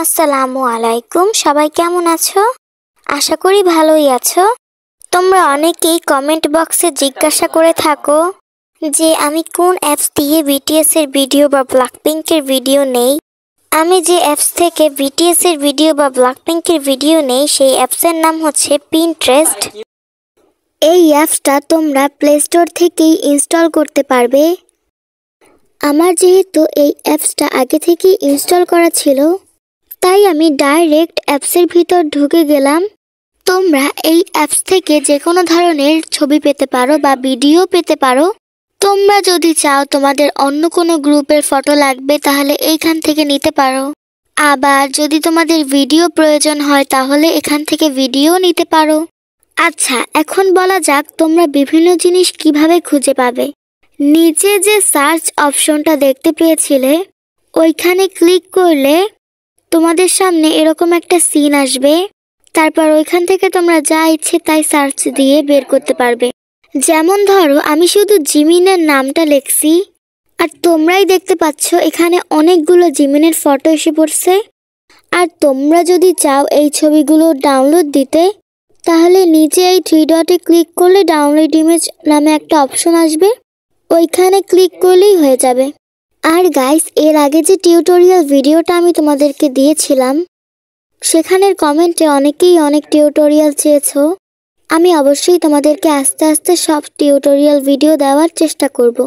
আসসালামু আলাইকুম। সবাই কেমন আছো? আশা করি ভালোই আছো। তোমরা অনেকেই কমেন্ট বক্সে জিজ্ঞাসা করে থাকো যে আমি কোন অ্যাপস দিয়ে বিটিএস এর ভিডিও বা ব্ল্যাকপিঙ্কের ভিডিও নেই। আমি যে অ্যাপস থেকে বিটিএস এর ভিডিও বা ব্ল্যাকপিঙ্কের ভিডিও নেই সেই অ্যাপসের নাম হচ্ছে পিন্টারেস্ট। এই অ্যাপসটা তোমরা প্লে স্টোর থেকেই ইনস্টল করতে পারবে। আমার যেহেতু এই অ্যাপসটা আগে থেকেই ইনস্টল করা ছিল, তাই আমি ডাইরেক্ট অ্যাপসের ভিতর ঢুকে গেলাম। তোমরা এই অ্যাপস থেকে যে কোনো ধরনের ছবি পেতে পারো বা ভিডিও পেতে পারো। তোমরা যদি চাও তোমাদের অন্য কোনো গ্রুপের ফটো লাগবে তাহলে এইখান থেকে নিতে পারো। আবার যদি তোমাদের ভিডিও প্রয়োজন হয় তাহলে এখান থেকে ভিডিও নিতে পারো। আচ্ছা, এখন বলা যাক তোমরা বিভিন্ন জিনিস কিভাবে খুঁজে পাবে। নিচে যে সার্চ অপশনটা দেখতে পেয়েছিলে ওইখানে ক্লিক করলে তোমাদের সামনে এরকম একটা সিন আসবে। তারপর ওইখান থেকে তোমরা যা ইচ্ছে তাই সার্চ দিয়ে বের করতে পারবে। যেমন ধরো আমি শুধু জিমিনের নামটা লিখছি আর তোমরাই দেখতে পাচ্ছ এখানে অনেকগুলো জিমিনের ফটো এসে পড়ছে। আর তোমরা যদি চাও এই ছবিগুলো ডাউনলোড দিতে তাহলে নিচে এই 3 ডটে ক্লিক করলে ডাউনলোড ইমেজ নামে একটা অপশন আসবে, ওইখানে ক্লিক করলেই হয়ে যাবে। আর গাইস, এর আগে যে টিউটোরিয়াল ভিডিওটা আমি তোমাদেরকে দিয়েছিলাম সেখানের কমেন্টে অনেকেই অনেক টিউটোরিয়াল চেয়েছো। আমি অবশ্যই তোমাদেরকে আস্তে আস্তে সব টিউটোরিয়াল ভিডিও দেওয়ার চেষ্টা করব।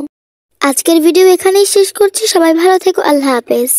আজকের ভিডিও এখানেই শেষ করছি। সবাই ভালো থেকো। আল্লাহ হাফেজ।